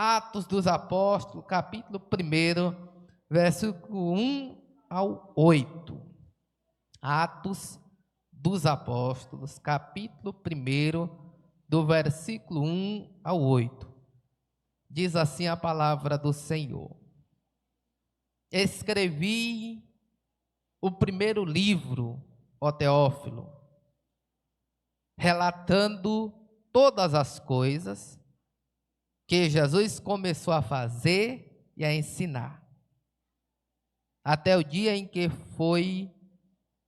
Atos dos Apóstolos, capítulo 1, versículo 1 ao 8. Atos dos Apóstolos, capítulo 1, do versículo 1 ao 8. Diz assim a palavra do Senhor: Escrevi o primeiro livro, ó Teófilo, relatando todas as coisas que Jesus começou a fazer e a ensinar, até o dia em que foi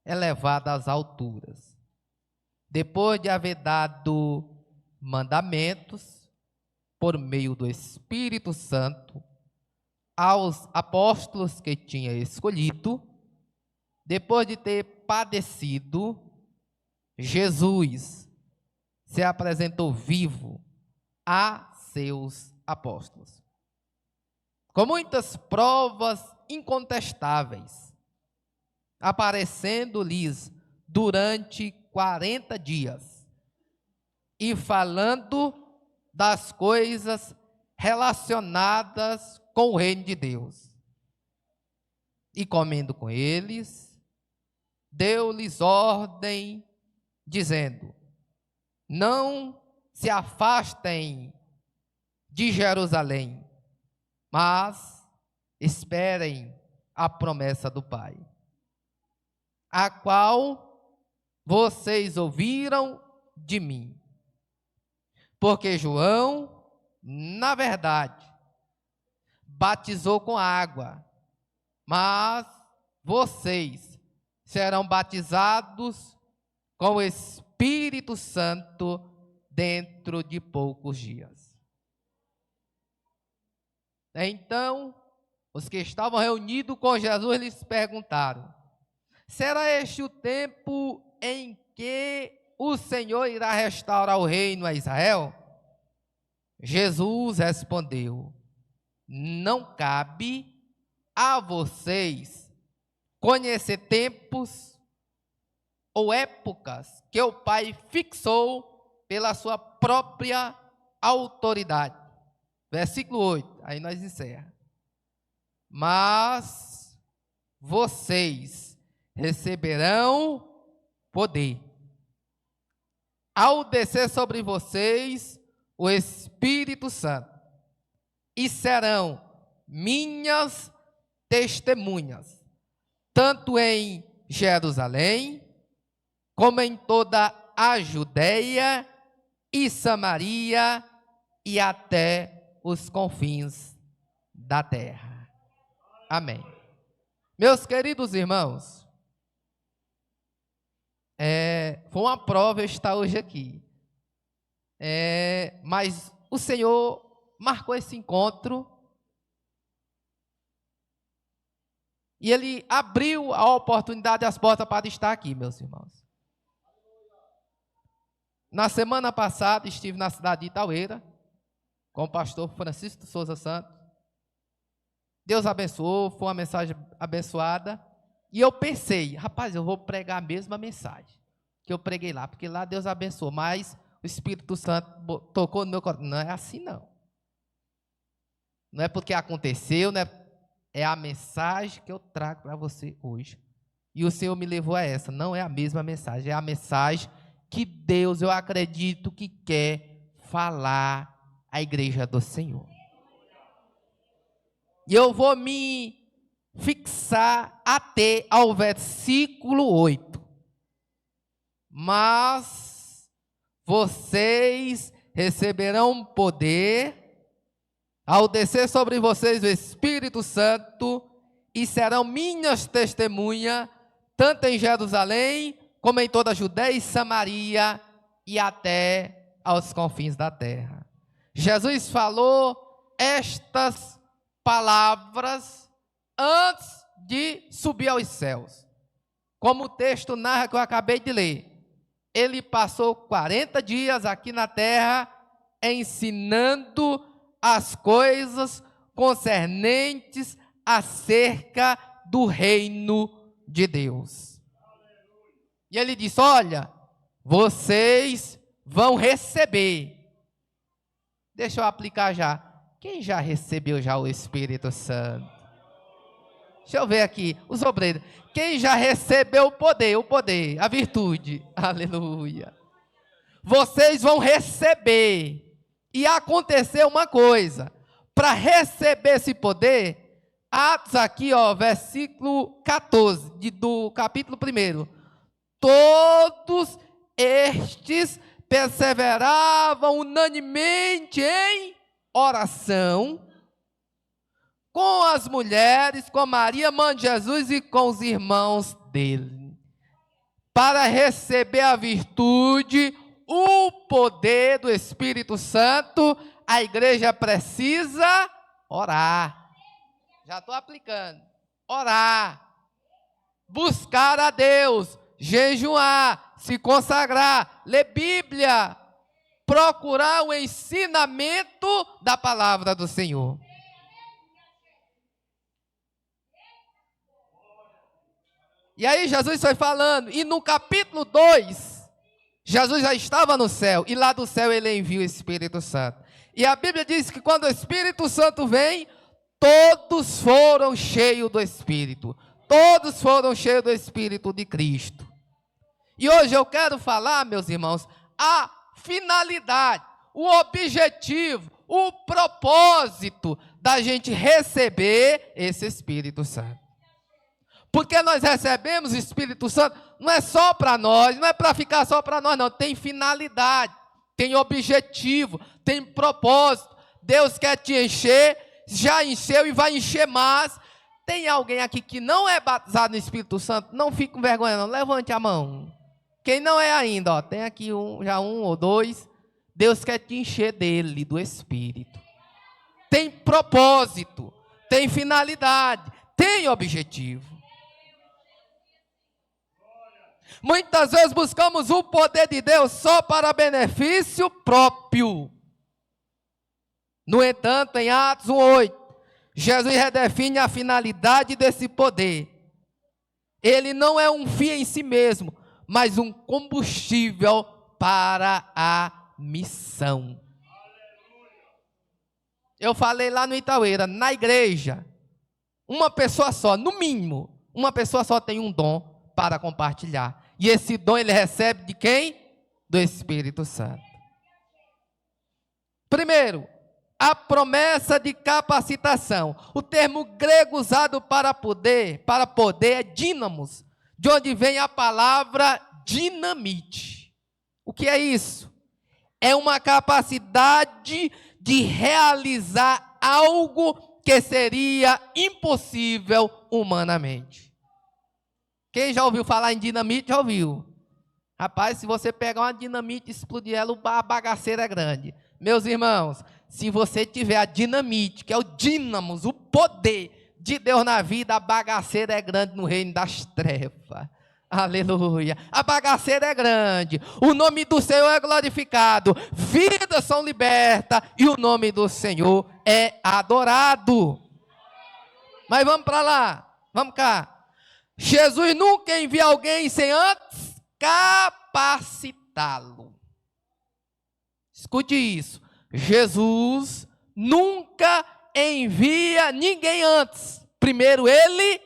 elevado às alturas, depois de haver dado mandamentos por meio do Espírito Santo aos apóstolos que tinha escolhido. Depois de ter padecido, Jesus se apresentou vivo a seus apóstolos, com muitas provas incontestáveis, aparecendo-lhes durante 40 dias e falando das coisas relacionadas com o reino de Deus. E comendo com eles, deu-lhes ordem, dizendo: não se afastem de Jerusalém, mas esperem a promessa do Pai, a qual vocês ouviram de mim. Porque João, na verdade, batizou com água, mas vocês serão batizados com o Espírito Santo dentro de poucos dias. Então, os que estavam reunidos com Jesus lhes perguntaram: será este o tempo em que o Senhor irá restaurar o reino a Israel? Jesus respondeu: não cabe a vocês conhecer tempos ou épocas que o Pai fixou pela sua própria autoridade. Versículo 8, aí nós encerramos. Mas vocês receberão poder ao descer sobre vocês o Espírito Santo, e serão minhas testemunhas, tanto em Jerusalém, como em toda a Judeia e Samaria e até os confins da terra. Amém. Meus queridos irmãos, foi uma prova eu estar hoje aqui, mas o Senhor marcou esse encontro e Ele abriu a oportunidade, as portas para estar aqui, meus irmãos. Na semana passada estive na cidade de Itaueira com o pastor Francisco Souza Santos. Deus abençoou, foi uma mensagem abençoada. E eu pensei, rapaz, eu vou pregar a mesma mensagem que eu preguei lá, porque lá Deus abençoou, mas o Espírito Santo tocou no meu coração. Não é assim, não. Não é porque aconteceu, é a mensagem que eu trago para você hoje. E o Senhor me levou a essa. Não é a mesma mensagem, é a mensagem que Deus, eu acredito, que quer falar à igreja do Senhor. E eu vou me fixar até ao versículo 8. Mas vocês receberão poder ao descer sobre vocês o Espírito Santo, e serão minhas testemunhas, tanto em Jerusalém, como em toda a Judeia e Samaria, e até aos confins da terra. Jesus falou estas palavras antes de subir aos céus. Como o texto narra que eu acabei de ler, Ele passou 40 dias aqui na terra, ensinando as coisas concernentes acerca do reino de Deus. E Ele disse: olha, vocês vão receber. Deixa eu aplicar já. Quem já recebeu já o Espírito Santo? Deixa eu ver aqui, os obreiros. Quem já recebeu o poder, a virtude. Aleluia. Vocês vão receber. E aconteceu uma coisa. Para receber esse poder, Atos aqui, ó, versículo 14, do capítulo 1. Todos estes perseveravam unanimemente em oração, com as mulheres, com Maria, mãe de Jesus e com os irmãos dele. Para receber a virtude, o poder do Espírito Santo, a igreja precisa orar. Já estou aplicando. Orar. Buscar a Deus. Jejuar. Se consagrar. Ler Bíblia. Procurar o ensinamento da palavra do Senhor. E aí Jesus foi falando. E no capítulo 2... Jesus já estava no céu, e lá do céu ele envia o Espírito Santo. E a Bíblia diz que quando o Espírito Santo vem, todos foram cheios do Espírito. Todos foram cheios do Espírito de Cristo. E hoje eu quero falar, meus irmãos, a finalidade, o objetivo, o propósito da gente receber esse Espírito Santo. Porque nós recebemos o Espírito Santo, não é só para nós, não é para ficar só para nós, não. Tem finalidade, tem objetivo, tem propósito. Deus quer te encher, já encheu e vai encher mais. Tem alguém aqui que não é batizado no Espírito Santo? Não fique com vergonha, não. Levante a mão. Quem não é ainda, ó, tem aqui já um ou dois. Deus quer te encher dele, do Espírito. Tem propósito, tem finalidade, tem objetivo. Muitas vezes buscamos o poder de Deus só para benefício próprio. No entanto, em Atos 1:8, Jesus redefine a finalidade desse poder. Ele não é um fim em si mesmo, mas um combustível para a missão. Eu falei lá no Itaueira, na igreja, uma pessoa só, no mínimo, uma pessoa só tem um dom para compartilhar. E esse dom ele recebe de quem? Do Espírito Santo. Primeiro, a promessa de capacitação. O termo grego usado para poder é dínamos, de onde vem a palavra dinamite. O que é isso? É uma capacidade de realizar algo que seria impossível humanamente. Quem já ouviu falar em dinamite, já ouviu. Rapaz, se você pegar uma dinamite e explodir ela, a bagaceira é grande. Meus irmãos, se você tiver a dinamite, que é o dínamos, o poder de Deus na vida, a bagaceira é grande no reino das trevas. Aleluia. A bagaceira é grande. O nome do Senhor é glorificado. Vidas são libertas e o nome do Senhor é adorado. Mas vamos para lá. Vamos cá. Jesus nunca envia alguém sem antes capacitá-lo. Escute isso. Jesus nunca envia ninguém antes. Primeiro ele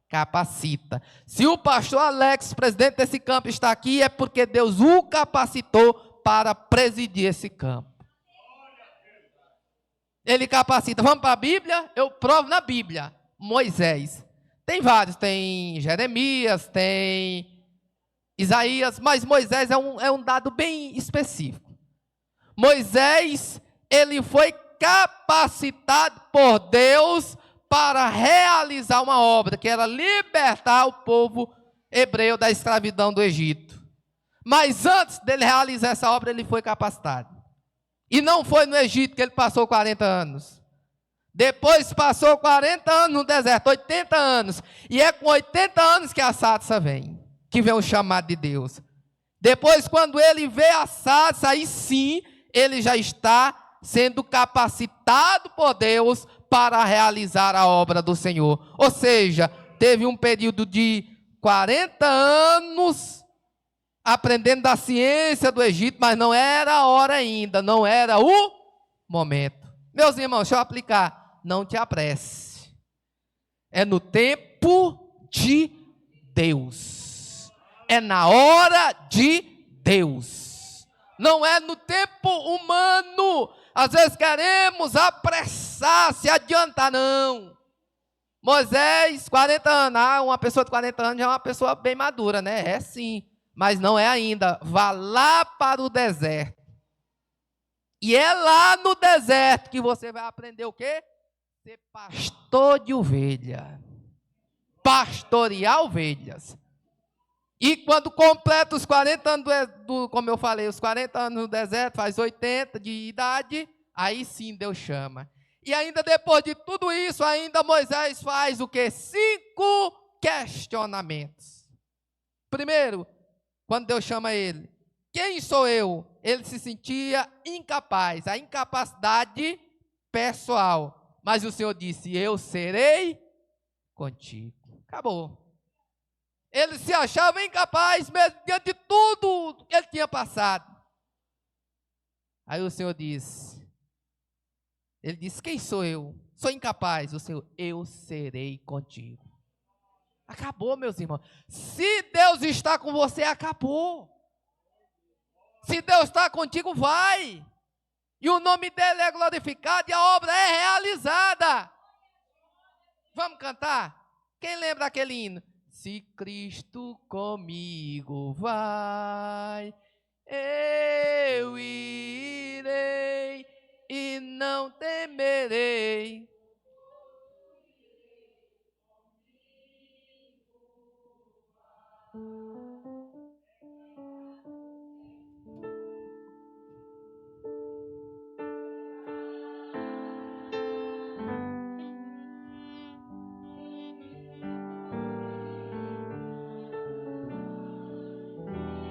capacita. Se o pastor Alex, presidente desse campo, está aqui, é porque Deus o capacitou para presidir esse campo. Ele capacita. Vamos para a Bíblia? Eu provo na Bíblia. Moisés. Tem vários, tem Jeremias, tem Isaías, mas Moisés é um dado bem específico. Moisés, ele foi capacitado por Deus para realizar uma obra, que era libertar o povo hebreu da escravidão do Egito. Mas antes dele realizar essa obra, ele foi capacitado. E não foi no Egito que ele passou 40 anos. Depois passou 40 anos no deserto, 80 anos. E é com 80 anos que a sarça vem, que vem o chamado de Deus. Depois, quando ele vê a sarça, aí sim, ele já está sendo capacitado por Deus para realizar a obra do Senhor. Ou seja, teve um período de 40 anos aprendendo da ciência do Egito, mas não era a hora ainda, não era o momento. Meus irmãos, deixa eu aplicar. Não te apresse. É no tempo de Deus. É na hora de Deus. Não é no tempo humano. Às vezes queremos apressar, se adiantar, não. Moisés, 40 anos. Uma pessoa de 40 anos já é uma pessoa bem madura, né? É sim, mas não é ainda. Vá lá para o deserto. E é lá no deserto que você vai aprender o quê? Ser pastor de ovelha. Pastorear ovelhas. E quando completa os 40 anos, como eu falei, os 40 anos no deserto, faz 80 de idade, aí sim Deus chama. E ainda depois de tudo isso, ainda Moisés faz o quê? 5 questionamentos. Primeiro, quando Deus chama ele, quem sou eu? Ele se sentia incapaz, a incapacidade pessoal. Mas o Senhor disse, eu serei contigo. Acabou. Ele se achava incapaz, mesmo diante de tudo que ele tinha passado. Aí o Senhor disse, ele disse, quem sou eu? Sou incapaz. O Senhor, eu serei contigo. Acabou, meus irmãos. Se Deus está com você, acabou. Se Deus está contigo, vai. E o nome dele é glorificado e a obra é realizada. Vamos cantar? Quem lembra aquele hino? Se Cristo comigo vai, eu irei e não temerei.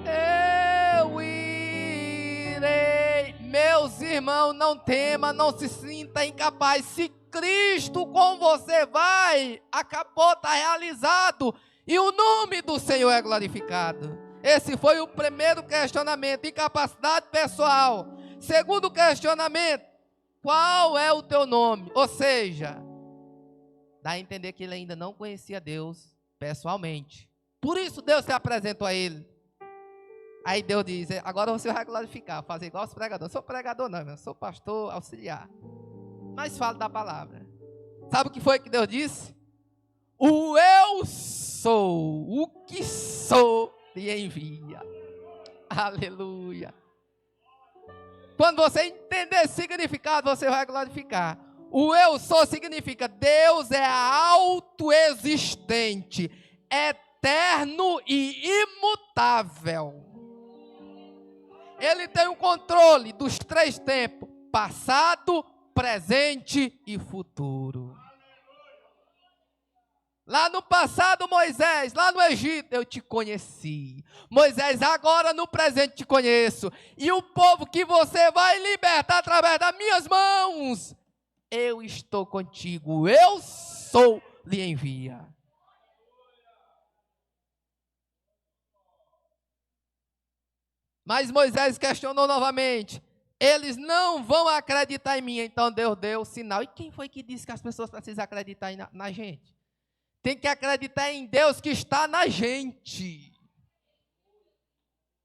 Eu irei. Meus irmãos, não tema, não se sinta incapaz. Se Cristo com você vai, acabou, está realizado. E o nome do Senhor é glorificado. Esse foi o primeiro questionamento, incapacidade pessoal. Segundo questionamento, qual é o teu nome? Ou seja, dá a entender que ele ainda não conhecia Deus pessoalmente. Por isso Deus se apresentou a ele. Aí Deus diz, agora você vai glorificar, fazer igual os pregadores. Sou pregador não, eu sou pastor auxiliar. Mas falo da palavra. Sabe o que foi que Deus disse? O eu sou, o que sou, te envia. Aleluia. Quando você entender esse significado, você vai glorificar. O eu sou significa Deus é autoexistente, eterno e imutável. Ele tem o controle dos 3 tempos: passado, presente e futuro. Lá no passado, Moisés, lá no Egito, eu te conheci. Moisés, agora no presente te conheço. E o povo que você vai libertar através das minhas mãos, eu estou contigo. Eu sou, lhe envia. Mas Moisés questionou novamente. Eles não vão acreditar em mim. Então Deus deu o sinal. E quem foi que disse que as pessoas precisam acreditar na gente? Tem que acreditar em Deus que está na gente.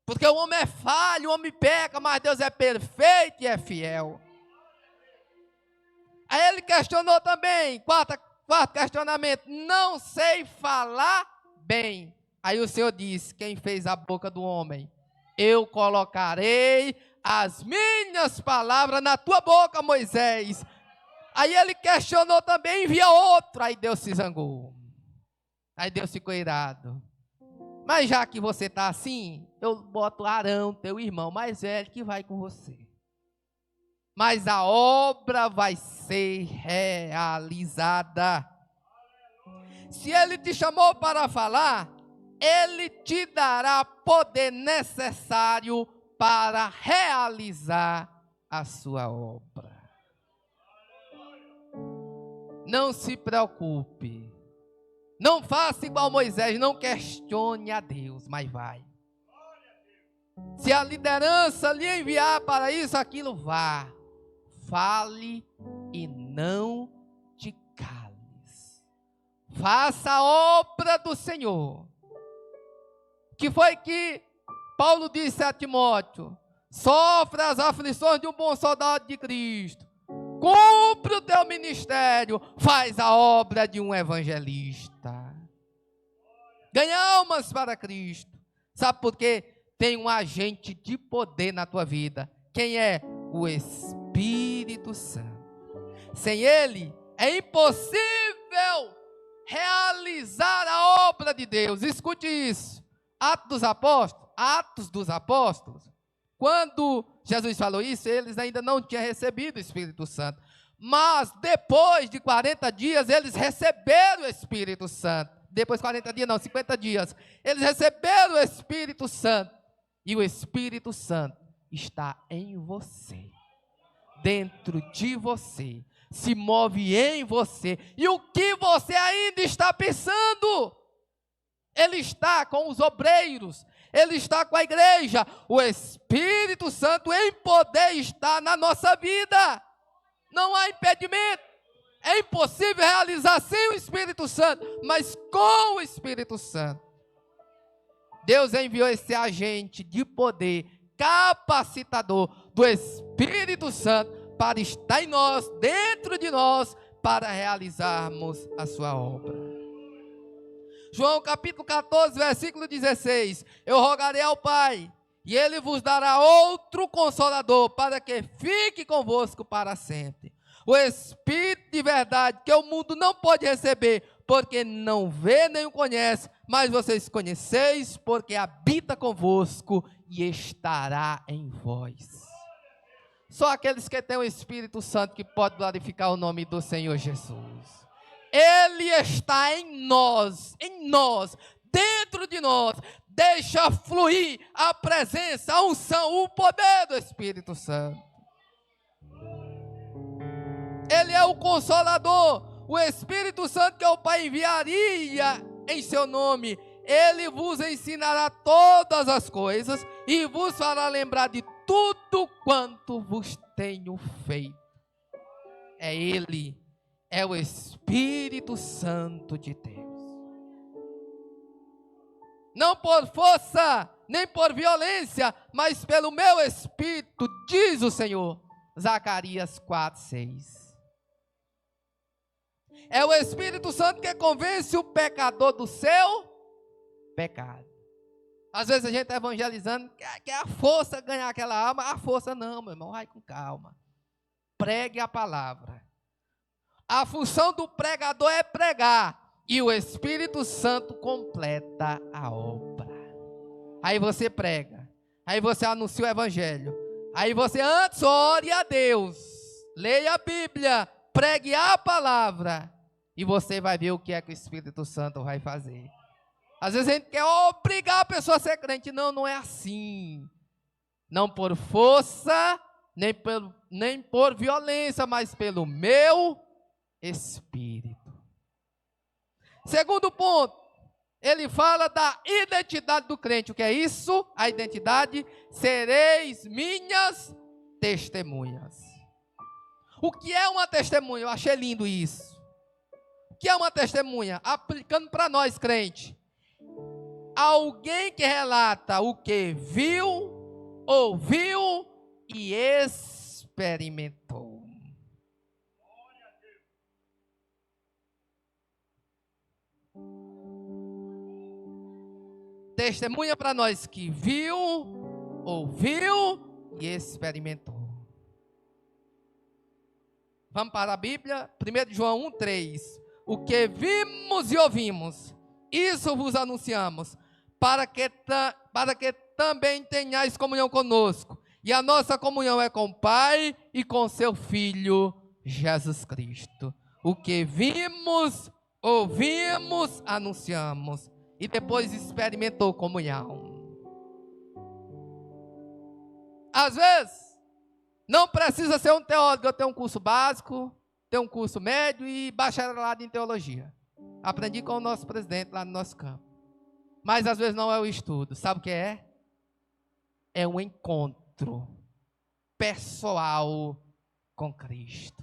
Porque o homem é falho, o homem peca, mas Deus é perfeito e é fiel. Aí ele questionou também, quarto questionamento, não sei falar bem. Aí o Senhor disse, quem fez a boca do homem? Eu colocarei as minhas palavras na tua boca, Moisés. Aí ele questionou também, envia outro. Aí Deus se zangou. Aí Deus ficou irado. Mas já que você está assim, eu boto Arão, teu irmão mais velho, que vai com você. Mas a obra vai ser realizada. Se ele te chamou para falar, ele te dará poder necessário para realizar a sua obra. Não se preocupe. Não faça igual Moisés, não questione a Deus, mas vai. Se a liderança lhe enviar para isso, aquilo, vá. fale e não te cales. Faça a obra do Senhor. Que foi que Paulo disse a Timóteo: sofre as aflições de um bom soldado de Cristo. Cumpre o teu ministério. Faz a obra de um evangelista. Ganha almas para Cristo. Sabe por quê? Tem um agente de poder na tua vida. Quem é? O Espírito Santo. Sem ele, é impossível realizar a obra de Deus. Escute isso. Atos dos Apóstolos. Quando Jesus falou isso, eles ainda não tinham recebido o Espírito Santo. Mas depois de 40 dias, eles receberam o Espírito Santo. Depois de 40 dias, não, 50 dias. Eles receberam o Espírito Santo. E o Espírito Santo está em você. Dentro de você. Se move em você. E o que você ainda está pensando? Ele está com os obreiros. Ele está com a igreja. O Espírito Santo em poder está na nossa vida. Não há impedimento. É impossível realizar sem o Espírito Santo, mas com o Espírito Santo. Deus enviou esse agente de poder, capacitador do Espírito Santo, para estar em nós, dentro de nós, para realizarmos a sua obra. João capítulo 14, versículo 16. Eu rogarei ao Pai, e Ele vos dará outro Consolador, para que fique convosco para sempre. O Espírito de verdade, que o mundo não pode receber, porque não vê nem o conhece, mas vocês conheceis, porque habita convosco e estará em vós. Só aqueles que têm o Espírito Santo que podem glorificar o nome do Senhor Jesus. Ele está em nós, dentro de nós. Deixa fluir a presença, a unção, o poder do Espírito Santo. Ele é o Consolador, o Espírito Santo que o Pai enviaria em seu nome. Ele vos ensinará todas as coisas e vos fará lembrar de tudo quanto vos tenho feito. É Ele, é o Espírito Santo de Deus. Não por força, nem por violência, mas pelo meu Espírito, diz o Senhor. Zacarias 4:6. É o Espírito Santo que convence o pecador do seu pecado. Às vezes a gente está evangelizando, quer a força ganhar aquela alma. A força não, meu irmão, vai com calma. Pregue a palavra. A função do pregador é pregar. E o Espírito Santo completa a obra. Aí você prega. Aí você anuncia o evangelho. Aí você antes ore a Deus. Leia a Bíblia. Pregue a palavra. E você vai ver o que é que o Espírito Santo vai fazer. Às vezes a gente quer obrigar a pessoa a ser crente. Não, não é assim. Não por força, nem por violência, mas pelo meu Espírito. Segundo ponto, ele fala da identidade do crente. O que é isso? A identidade: sereis minhas testemunhas. O que é uma testemunha? Eu achei lindo isso. O que é uma testemunha? Aplicando para nós, crente. Alguém que relata o que viu, ouviu e experimentou. Testemunha para nós que viu, ouviu e experimentou. Vamos para a Bíblia, 1 João 1:3. O que vimos e ouvimos, isso vos anunciamos, para que também tenhais comunhão conosco. E a nossa comunhão é com o Pai e com seu Filho, Jesus Cristo. O que vimos, ouvimos, anunciamos. E depois experimentou comunhão. Às vezes, não precisa ser um teólogo. Eu tenho um curso básico, tenho um curso médio e bacharelado em teologia. Aprendi com o nosso presidente lá no nosso campo. Mas às vezes não é o estudo. Sabe o que é? É um encontro pessoal com Cristo.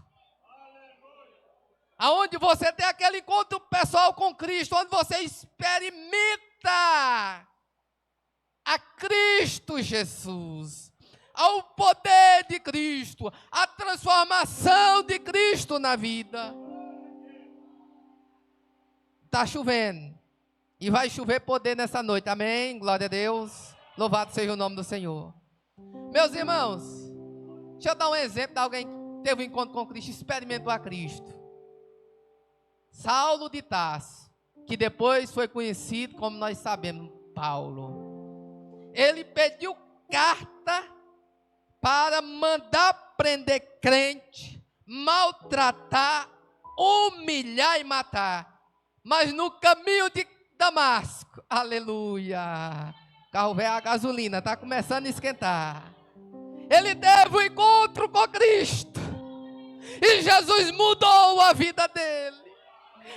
Aonde você tem aquele encontro pessoal com Cristo, onde você experimenta a Cristo Jesus, ao poder de Cristo, a transformação de Cristo na vida. Está chovendo, e vai chover poder nessa noite, amém? Glória a Deus, louvado seja o nome do Senhor. Meus irmãos, deixa eu dar um exemplo de alguém que teve um encontro com Cristo, experimentou a Cristo. Saulo de Tarso, que depois foi conhecido como nós sabemos, Paulo. Ele pediu carta para mandar prender crente, maltratar, humilhar e matar. Mas no caminho de Damasco, aleluia, carro velho a gasolina, está começando a esquentar. Ele teve um encontro com Cristo, e Jesus mudou a vida dele.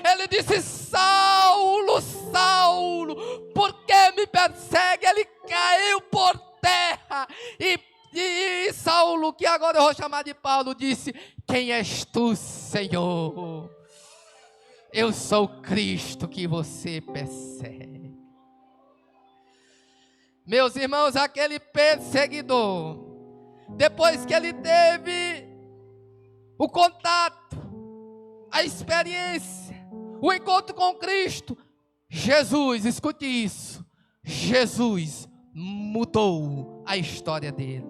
Ele disse: Saulo, Saulo, por que me persegue? Ele caiu por terra, e Saulo, que agora eu vou chamar de Paulo, disse: quem és tu, Senhor? Eu sou Cristo que você persegue. Meus irmãos, aquele perseguidor, depois que ele teve o contato, a experiência, o encontro com Cristo, Jesus, escute isso, Jesus mudou a história dele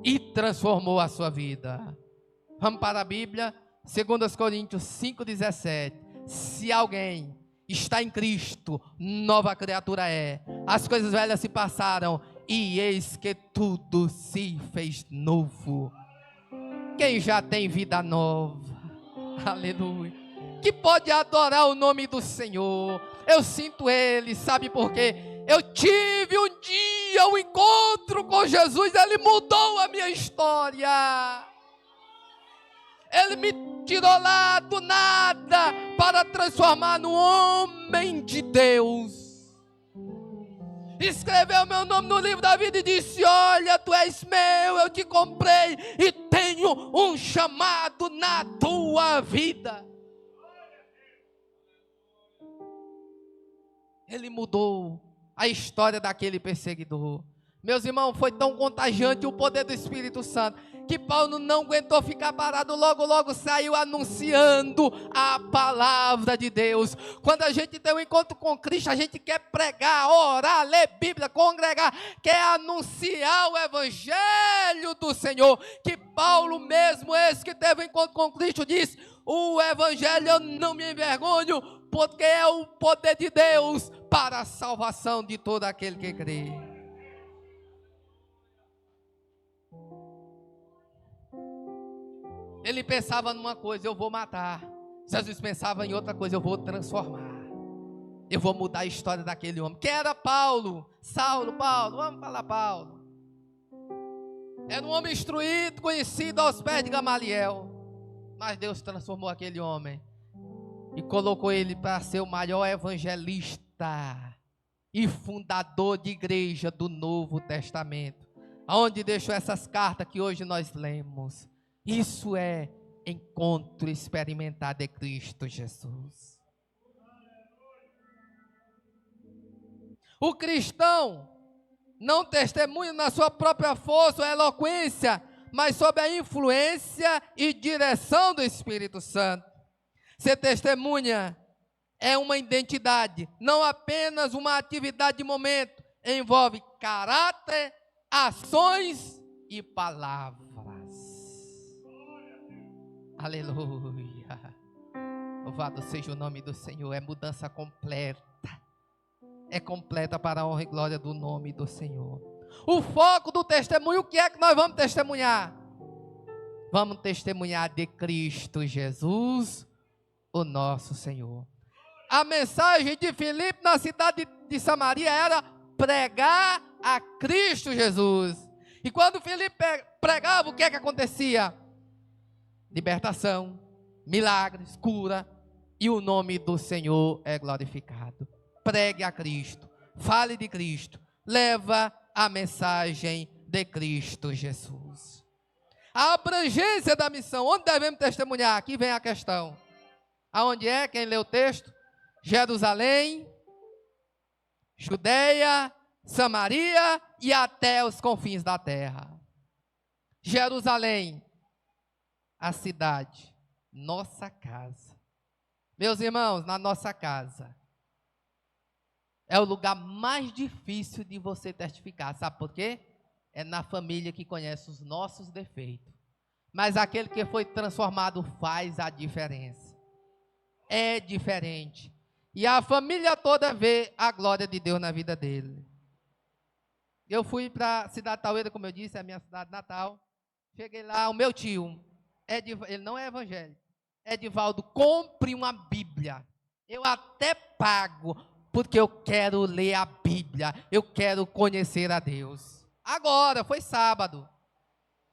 e transformou a sua vida. Vamos para a Bíblia, 2 Coríntios 5,17. Se alguém está em Cristo, nova criatura é. As coisas velhas se passaram, e eis que tudo se fez novo. Quem já tem vida nova, aleluia, que pode adorar o nome do Senhor. Eu sinto Ele, sabe por quê? Eu tive um dia um encontro com Jesus, Ele mudou a minha história. Ele me tirou lá do nada para transformar no homem de Deus. Escreveu meu nome no livro da vida e disse: olha, tu és meu, eu te comprei e tenho um chamado na tua vida. Ele mudou a história daquele perseguidor. Meus irmãos, foi tão contagiante o poder do Espírito Santo, que Paulo não aguentou ficar parado, logo saiu anunciando a palavra de Deus. Quando a gente tem um encontro com Cristo, a gente quer pregar, orar, ler Bíblia, congregar, quer anunciar o Evangelho do Senhor, que Paulo mesmo, esse que teve um encontro com Cristo, disse: o Evangelho eu não me envergonho, porque é o poder de Deus para a salvação de todo aquele que crê. Ele pensava numa coisa: eu vou matar. Jesus pensava em outra coisa: eu vou transformar. Eu vou mudar a história daquele homem. Quem era Paulo? Saulo, Paulo, vamos falar Paulo. Era um homem instruído, conhecido aos pés de Gamaliel. Mas Deus transformou aquele homem e colocou ele para ser o maior evangelista e fundador de igreja do Novo Testamento, onde deixou essas cartas que hoje nós lemos. Isso é encontro experimentado de Cristo Jesus. O cristão não testemunha na sua própria força ou eloquência, mas sob a influência e direção do Espírito Santo. Ser testemunha é uma identidade, não apenas uma atividade de momento. Envolve caráter, ações e palavras. Aleluia. Louvado seja o nome do Senhor. É mudança completa. É completa para a honra e glória do nome do Senhor. O foco do testemunho, o que é que nós vamos testemunhar? Vamos testemunhar de Cristo Jesus, o nosso Senhor. A mensagem de Filipe na cidade de Samaria era pregar a Cristo Jesus. E quando Filipe pregava, o que é que acontecia? Libertação, milagres, cura, e o nome do Senhor é glorificado. Pregue a Cristo, fale de Cristo, leva a mensagem de Cristo Jesus. A abrangência da missão, onde devemos testemunhar? Aqui vem a questão. Aonde é? Quem lê o texto? Jerusalém, Judeia, Samaria e até os confins da terra. Jerusalém, a cidade, nossa casa. Meus irmãos, na nossa casa é o lugar mais difícil de você testificar. Sabe por quê? É na família que conhece os nossos defeitos. Mas aquele que foi transformado faz a diferença. É diferente. E a família toda vê a glória de Deus na vida dele. Eu fui para a cidade de Taueira, como eu disse, é a minha cidade natal. Cheguei lá, o meu tio, ele não é evangélico. Edivaldo, compre uma Bíblia. Eu até pago, porque eu quero ler a Bíblia. Eu quero conhecer a Deus. Agora, foi sábado.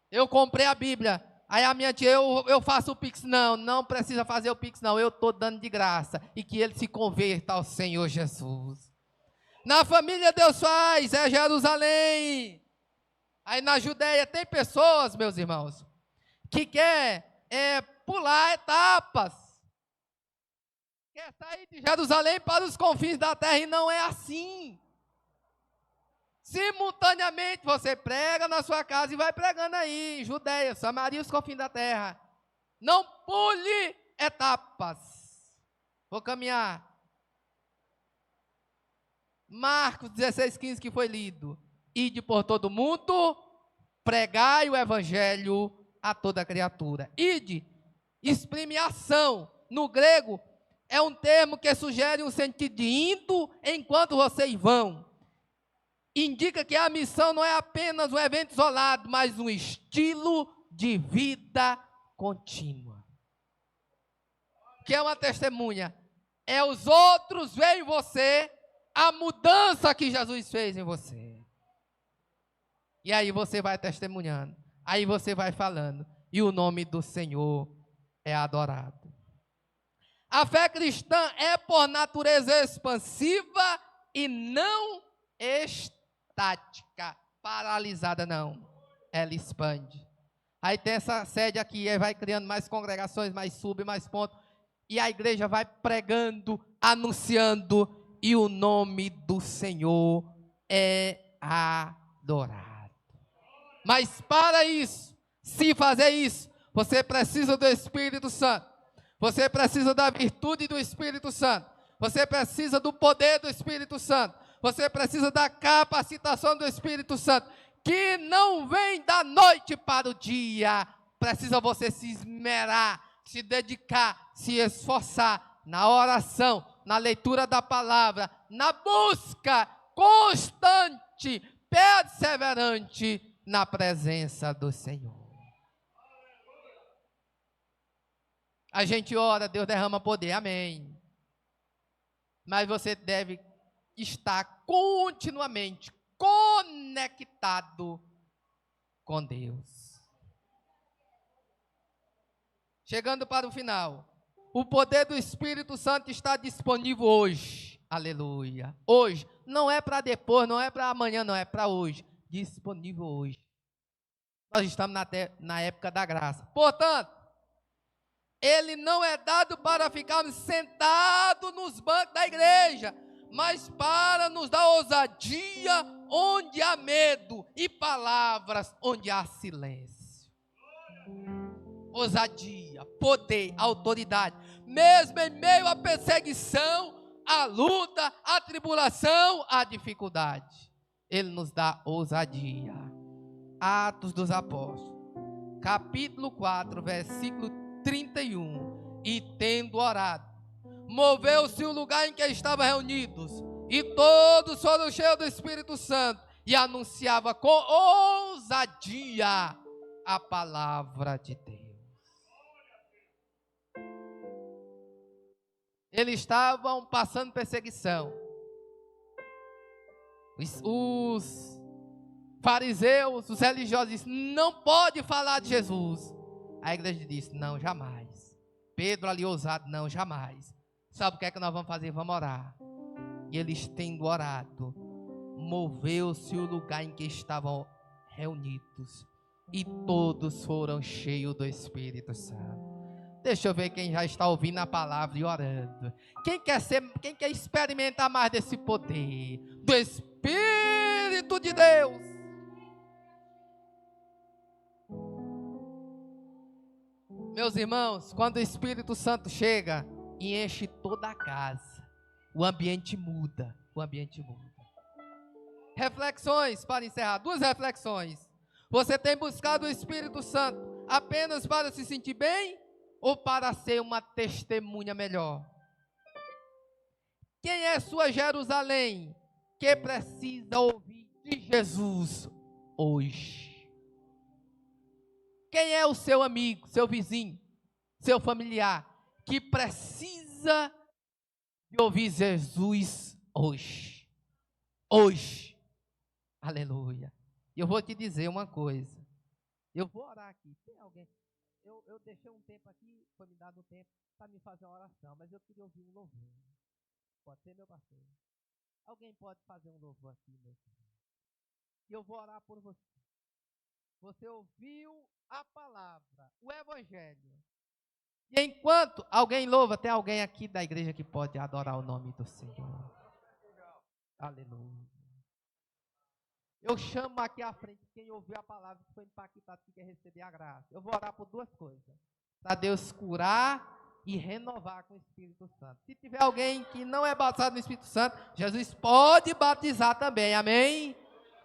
Eu comprei a Bíblia. Aí a minha tia, eu faço o Pix. Não precisa fazer o Pix, não. Eu estou dando de graça. E que ele se converta ao Senhor Jesus. Na família Deus faz, é Jerusalém. Aí na Judeia tem pessoas, meus irmãos, que quer pular etapas. Quer sair de Jerusalém para os confins da terra, e não é assim. Simultaneamente você prega na sua casa e vai pregando aí, Judeia, Samaria, os confins da terra. Não pule etapas. Vou caminhar. Marcos 16:15 que foi lido. Ide por todo mundo, pregai o evangelho a toda criatura. Ide, exprime ação. No grego, é um termo que sugere um sentido de indo enquanto vocês vão. Indica que a missão não é apenas um evento isolado, mas um estilo de vida contínua. Que é uma testemunha. É os outros veem em você a mudança que Jesus fez em você. E aí você vai testemunhando. Aí você vai falando. E o nome do Senhor é adorado. A fé cristã é por natureza expansiva e não estática, paralisada não. Ela expande. Aí tem essa sede aqui, aí vai criando mais congregações, mais mais pontos. E a igreja vai pregando, anunciando, e o nome do Senhor é adorado. Mas para isso, se fazer isso, você precisa do Espírito Santo. Você precisa da virtude do Espírito Santo. Você precisa do poder do Espírito Santo. Você precisa da capacitação do Espírito Santo, que não vem da noite para o dia. Precisa você se esmerar, se dedicar, se esforçar na oração, na leitura da palavra, na busca constante, perseverante na presença do Senhor. A gente ora, Deus derrama poder, amém. Mas você deve estar continuamente conectado com Deus. Chegando para o final, o poder do Espírito Santo está disponível hoje, aleluia. Hoje, não é para depois, não é para amanhã, não é para hoje, disponível hoje. Nós estamos na época da graça. Portanto, ele não é dado para ficarmos sentados nos bancos da igreja, mas para nos dar ousadia onde há medo e palavras onde há silêncio. Ousadia, poder, autoridade, mesmo em meio à perseguição, à luta, à tribulação, à dificuldade. Ele nos dá ousadia. Atos dos Apóstolos, capítulo 4, versículo 31. E tendo orado, moveu-se o lugar em que estavam reunidos, e todos foram cheios do Espírito Santo, e anunciava com ousadia a palavra de Deus. Eles estavam passando perseguição. Os fariseus, os religiosos disseram, não pode falar de Jesus. A igreja disse, não, jamais. Pedro ali ousado, não, jamais. Sabe o que é que nós vamos fazer? Vamos orar. E eles tendo orado, moveu-se o lugar em que estavam reunidos e todos foram cheios do Espírito Santo. Deixa eu ver quem já está ouvindo a palavra e orando. Quem quer experimentar mais desse poder do Espírito de Deus? Meus irmãos, quando o Espírito Santo chega e enche toda a casa, o ambiente muda. O ambiente muda. Reflexões para encerrar. 2 reflexões. Você tem buscado o Espírito Santo apenas para se sentir bem ou para ser uma testemunha melhor? Quem é sua Jerusalém que precisa ouvir de Jesus hoje? Quem é o seu amigo, seu vizinho, seu familiar que precisa de ouvir Jesus hoje? Hoje. Aleluia. E eu vou te dizer uma coisa. Eu vou orar aqui. Tem alguém? Eu deixei um tempo aqui, foi me dado um tempo para me fazer uma oração, mas eu queria ouvir um louvor. Pode ser, meu parceiro? Alguém pode fazer um louvor aqui, meu filho? E eu vou orar por você. Você ouviu a palavra, o Evangelho. E enquanto alguém louva, tem alguém aqui da igreja que pode adorar o nome do Senhor. Aleluia. Eu chamo aqui à frente quem ouviu a palavra, que foi impactado, que quer receber a graça. Eu vou orar por 2 coisas. Para Deus curar e renovar com o Espírito Santo. Se tiver alguém que não é batizado no Espírito Santo, Jesus pode batizar também. Amém?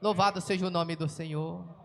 Louvado seja o nome do Senhor.